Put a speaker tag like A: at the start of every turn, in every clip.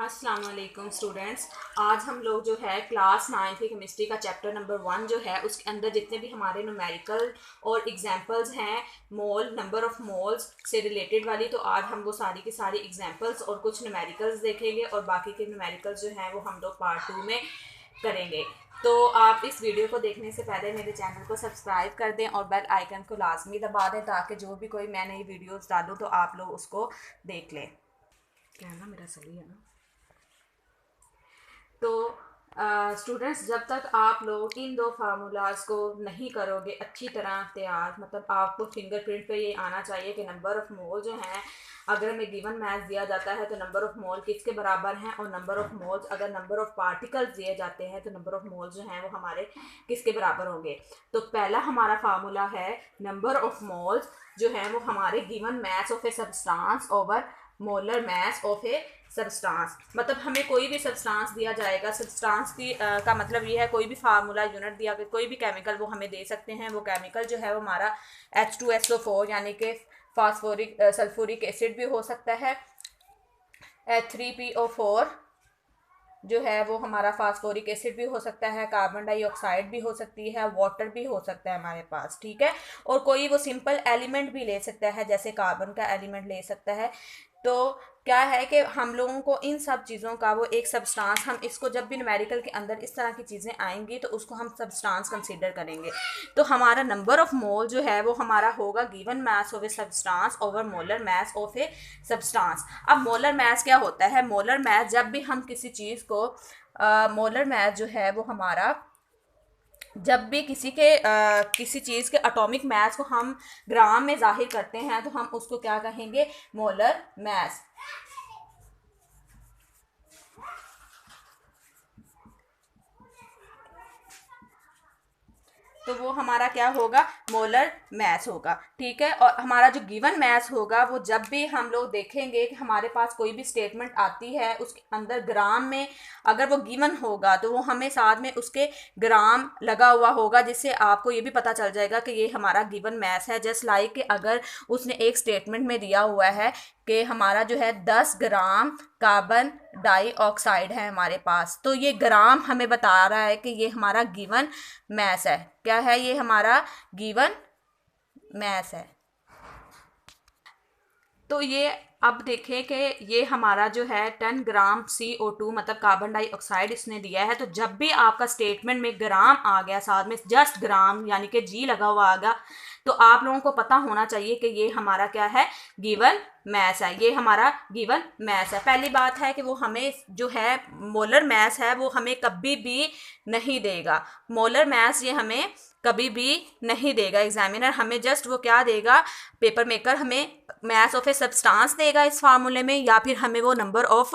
A: अस्सलाम वालेकुम स्टूडेंट्स। आज हम लोग जो है क्लास 9 की केमिस्ट्री का चैप्टर नंबर 1 जो है उसके अंदर जितने भी हमारे न्यूमेरिकल और एग्जांपल्स हैं मोल नंबर ऑफ मोल्स से रिलेटेड वाली, तो आज हम वो सारी की सारी एग्जांपल्स और कुछ न्यूमेरिकल्स देखेंगे और बाकी के न्यूमेरिकल्स जो हैं वो हम लोग पार्ट 2 में करेंगे। तो आप इस वीडियो को देखने से पहले मेरे चैनल को सब्सक्राइब कर दें और बेल आइकन को लाजमी दबा दें ताकि जो भी कोई मैं नई वीडियोस डालूँ तो आप लोग उसको देख लें। कहना मेरा सही है ना। तो स्टूडेंट्स, जब तक आप लोग इन दो फार्मूलाज को नहीं करोगे अच्छी तरह तैयार, मतलब आपको फिंगरप्रिंट पे ये आना चाहिए कि नंबर ऑफ मोल जो हैं, अगर हमें गिवन मैथ दिया जाता है तो नंबर ऑफ मोल किसके बराबर हैं, और नंबर ऑफ मोल्स अगर नंबर ऑफ पार्टिकल्स दिए जाते हैं तो नंबर ऑफ मोल्स जो हैं वो हमारे किसके बराबर होंगे। तो पहला हमारा फार्मूला है नंबर ऑफ मोल्स जो है वो हमारे given maths of a substance over molar mass of a substance. मतलब हमें कोई भी सब्सटेंस दिया जाएगा, सब्सटेंस की का मतलब ये है कोई भी फार्मूला यूनिट दिया गया, कोई भी केमिकल वो हमें दे सकते हैं। वो केमिकल जो है वो हमारा H2SO4 यानी कि फास्फोरिक सल्फ्यूरिक एसिड भी हो सकता है, H3PO4 जो है वो हमारा फास्फोरिक एसिड भी हो सकता है, कार्बन डाइऑक्साइड भी हो सकती है, वाटर भी हो सकता है हमारे पास, ठीक है। और कोई वो सिंपल एलिमेंट भी ले सकता है, जैसे कार्बन का एलिमेंट ले सकता है। तो क्या है कि हम लोगों को इन सब चीज़ों का वो एक सब्सटेंस, हम इसको जब भी न्यूमेरिकल के अंदर इस तरह की चीज़ें आएंगी तो उसको हम सब्सटेंस कंसीडर करेंगे। तो हमारा नंबर ऑफ मोल जो है वो हमारा होगा given mass of a substance over molar mass of a substance. अब मोलर मास क्या होता है? मोलर मास, जब भी हम किसी चीज़ को मोलर मास जो है वो हमारा, जब भी किसी चीज़ के एटॉमिक मास को हम ग्राम में जाहिर करते हैं तो हम उसको क्या कहेंगे? Molar mass. तो वो हमारा क्या होगा? मोलर मास होगा, ठीक है। और हमारा जो गिवन मास होगा वो जब भी हम लोग देखेंगे कि हमारे पास कोई भी स्टेटमेंट आती है उसके अंदर ग्राम में अगर वो गिवन होगा तो वो हमें साथ में उसके ग्राम लगा हुआ होगा, जिससे आपको ये भी पता चल जाएगा कि ये हमारा गिवन मास है। जस्ट लाइक कि अगर उसने एक स्टेटमेंट में दिया हुआ है कि हमारा जो है 10 ग्राम कार्बन डाइऑक्साइड है हमारे पास, तो ये ग्राम हमें बता रहा है कि ये हमारा गिवन मैस है। क्या है? ये हमारा गिवन मैस है। तो ये अब देखें कि ये हमारा जो है 10 ग्राम CO2 मतलब कार्बन डाइऑक्साइड इसने दिया है। तो जब भी आपका स्टेटमेंट में ग्राम आ गया, साथ में जस्ट ग्राम यानी कि जी लगा हुआ आ गया, तो आप लोगों को पता होना चाहिए कि ये हमारा क्या है? गिवन मैस है। ये हमारा गिवन मैस है। पहली बात है कि वो हमें जो है मोलर मैस है वो हमें कभी भी नहीं देगा। मोलर मैस ये हमें कभी भी नहीं देगा एग्जामिनर, हमें जस्ट वो क्या देगा? पेपर मेकर हमें मास ऑफ ए सब्सटेंस देगा इस फार्मूले में, या फिर हमें वो नंबर ऑफ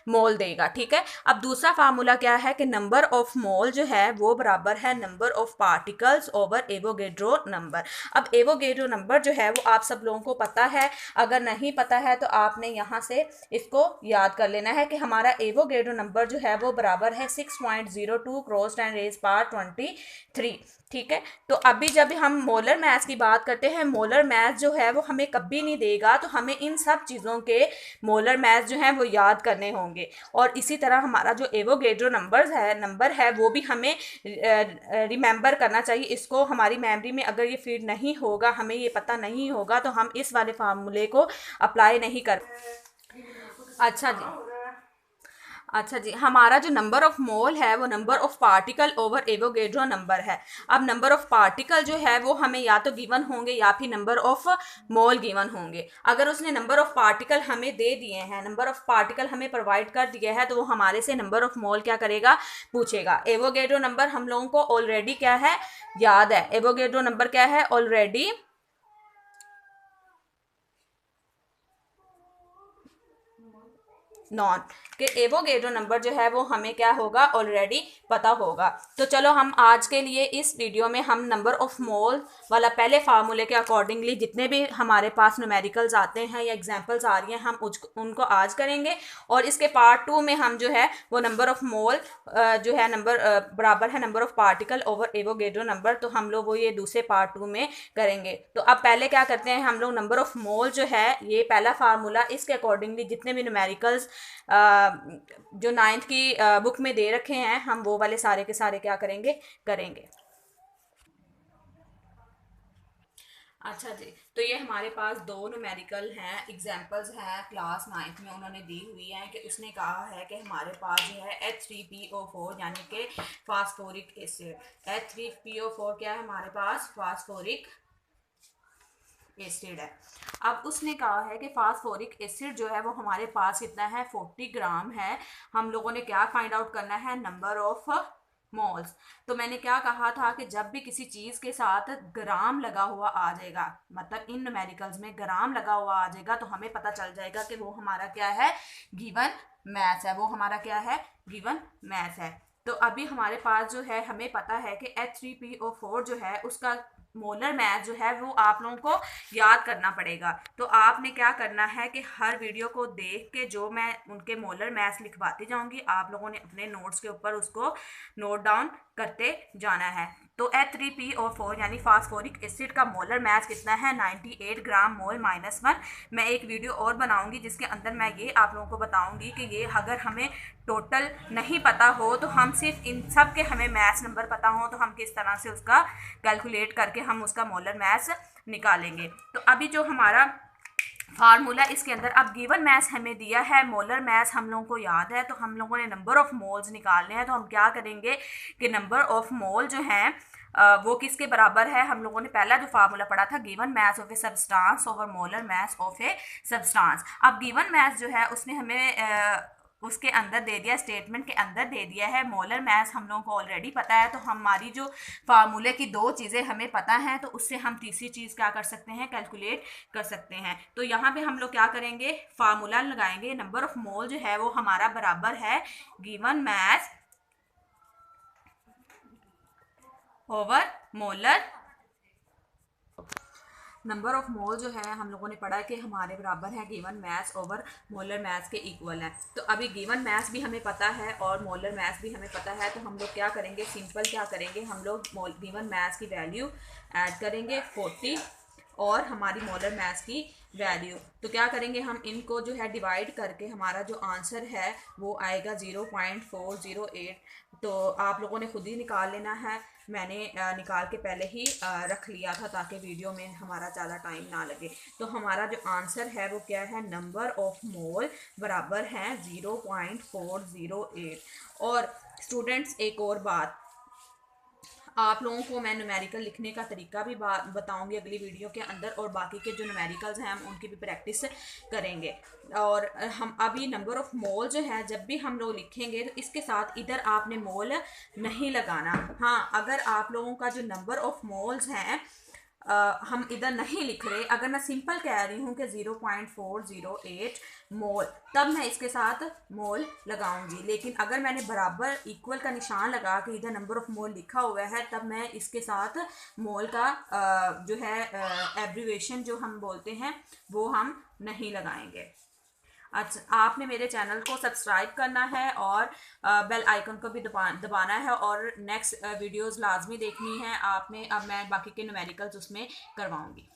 A: मोल देगा, ठीक है। अब दूसरा फार्मूला क्या है कि नंबर ऑफ मोल जो है वो बराबर है number of particles over Avogadro number. अब एवोगेड्रो नंबर जो है वो आप सब लोगों को पता है, अगर नहीं पता है तो आपने यहाँ से इसको याद कर लेना है कि हमारा एवोगेड्रो नंबर जो है वो बराबर है 6.02 क्रॉस 10 रेज पावर 23, ठीक है। तो अभी जब हम मोलर मास की बात करते हैं, मोलर मास जो है वो हमें कभी नहीं देगा, तो हमें इन सब चीज़ों के मोलर मास जो हैं वो याद करने होंगे। और इसी तरह हमारा जो एवोगेड्रो नंबर है वो भी हमें रिमेंबर करना चाहिए। इसको हमारी मेमोरी में अगर ये फीड नहीं होगा, हमें ये पता नहीं होगा, तो हम इस वाले फार्मूले को अप्लाई नहीं कर। अच्छा जी, हमारा जो नंबर ऑफ मोल है वो number of particle over Avogadro number है। अब नंबर ऑफ पार्टिकल जो है वो हमें या तो गिवन होंगे या फिर नंबर ऑफ मोल गिवन होंगे। अगर उसने नंबर ऑफ पार्टिकल हमें दे दिए हैं, नंबर ऑफ पार्टिकल हमें प्रोवाइड कर दिया है, तो वो हमारे से नंबर ऑफ मोल क्या करेगा? पूछेगा। एवोगेड्रो नंबर हम लोगों को ऑलरेडी क्या है? याद है। एवोगेड्रो नंबर क्या है? ऑलरेडी नॉन कि एवोगेड्रो नंबर जो है वो हमें क्या होगा? ऑलरेडी पता होगा। तो चलो हम आज के लिए इस वीडियो में हम नंबर ऑफ मोल वाला पहले फार्मूले के अकॉर्डिंगली जितने भी हमारे पास न्यूमेरिकल्स आते हैं या एग्जांपल्स आ रही हैं हम उनको आज करेंगे, और इसके पार्ट 2 में हम जो है वो नंबर ऑफ मोल जो है नंबर बराबर है number of particle over Avogadro number, तो हम लोग वो ये दूसरे पार्ट 2 में करेंगे। तो अब पहले क्या करते हैं हम लोग? नंबर ऑफ मोल जो है ये पहला फार्मूला, इसके अकॉर्डिंगली जितने भी न्यूमेरिकल्स न्यूमेरिकल्स जो 9th की बुक में दे रखे हैं, हम वो वाले सारे के सारे क्या करेंगे, करेंगे। अच्छा जी, तो ये हमारे पास दो न्यूमेरिकल हैं, एग्जांपल्स हैं, क्लास 9th में उन्होंने दी हुई हैं कि उसने कहा है कि हमारे पास जो है H3PO4 यानी कि फास्फोरिक एसिड। H3PO4 क्या है हमारे पास, फास्फोरिक एसिड है। अब उसने कहा है कि फास्फोरिक एसिड जो है वो हमारे पास कितना है, 40 ग्राम है। हम लोगों ने क्या फाइंड आउट करना है, नंबर ऑफ मोल्स। तो मैंने क्या कहा था कि जब भी किसी चीज के साथ ग्राम लगा हुआ आ जाएगा, मतलब इन न्यूमेरिकल्स में ग्राम लगा हुआ आ जाएगा, तो हमें पता चल जाएगा कि वो हमारा क्या है, गिवन मैथ है। वो हमारा क्या है, गिवन मैथ है। तो अभी हमारे पास जो है, हमें पता है कि H3PO4 जो है उसका मोलर मैथ जो है वो आप लोगों को याद करना पड़ेगा। तो आपने क्या करना है कि हर वीडियो को देख के जो मैं उनके मोलर मैथ्स लिखवाती जाऊंगी, आप लोगों ने अपने नोट्स के ऊपर उसको नोट डाउन करते जाना है। तो H3PO4 यानी फास्फोरिक एसिड का मोलर मैथ कितना है, 98 ग्राम मोल -1। मैं एक वीडियो और बनाऊंगी जिसके अंदर मैं ये आप लोगों को बताऊंगी कि ये अगर हमें टोटल नहीं पता हो, तो हम सिर्फ इन सब के हमें मैथ्स नंबर पता हो, तो हम किस तरह से उसका कैलकुलेट करके हम उसका मोलर मैथ्स निकालेंगे। तो अभी जो हमारा फार्मूला इसके अंदर, अब गिवन मैथ्स हमें दिया है, मोलर मैथ्स हम लोगों को याद है, तो हम लोगों ने नंबर ऑफ मोल्स निकालने हैं। तो हम क्या करेंगे कि नंबर ऑफ मोल जो हैं वो किसके बराबर है, हम लोगों ने पहला जो फार्मूला पढ़ा था, given maths of a substance over molar maths of a substance. अब गिवन मैथ्स जो है उसने हमें उसके अंदर दे दिया, स्टेटमेंट के अंदर दे दिया है। मोलर मैथ्स हम लोगों को ऑलरेडी पता है, तो हमारी जो फार्मूले की दो चीज़ें हमें पता हैं, तो उससे हम तीसरी चीज़ क्या कर सकते हैं, कैलकुलेट कर सकते हैं। तो यहाँ पे हम लोग क्या करेंगे, फार्मूला लगाएंगे। नंबर ऑफ मोल जो है वो हमारा बराबर है given maths over molar. Number of mole जो है हम लोगों ने पढ़ा है कि हमारे बराबर है given maths over molar maths के इक्वल है। तो अभी गिवन मैथ्स भी हमें पता है और मोलर मैथ्स भी हमें पता है, तो हम लोग क्या करेंगे, सिंपल क्या करेंगे, हम लोग गिवन मैथ्स की वैल्यू ऐड करेंगे 40 और हमारी मोलर मैथ्स की वैल्यू। तो क्या करेंगे, हम इनको जो है डिवाइड करके हमारा जो आंसर है वो आएगा 0.408। तो आप लोगों ने खुद ही निकाल लेना है, मैंने निकाल के पहले ही रख लिया था ताकि वीडियो में हमारा ज़्यादा टाइम ना लगे। तो हमारा जो आंसर है वो क्या है, नंबर ऑफ मोल बराबर है 0.408। और स्टूडेंट्स एक और बात, आप लोगों को मैं न्यूमेरिकल लिखने का तरीका भी बताऊंगी अगली वीडियो के अंदर, और बाकी के जो न्यूमेरिकल्स हैं हम उनकी भी प्रैक्टिस करेंगे। और हम अभी नंबर ऑफ मोल जो है जब भी हम लोग लिखेंगे तो इसके साथ इधर आपने मोल नहीं लगाना। हाँ, अगर आप लोगों का जो नंबर ऑफ मोल्स हैं हम इधर नहीं लिख रहे, अगर मैं सिंपल कह रही हूँ कि 0.408 मोल, तब मैं इसके साथ मोल लगाऊंगी। लेकिन अगर मैंने बराबर इक्वल का निशान लगा के इधर नंबर ऑफ मोल लिखा हुआ है, तब मैं इसके साथ मोल का जो है एब्रीवेशन जो हम बोलते हैं वो हम नहीं लगाएंगे। अच्छा, आपने मेरे चैनल को सब्सक्राइब करना है और बेल आइकन को भी दबाना है, और नेक्स्ट वीडियोस लाजमी देखनी है आपने। अब मैं बाकी के न्यूमेरिकल्स उसमें करवाऊंगी।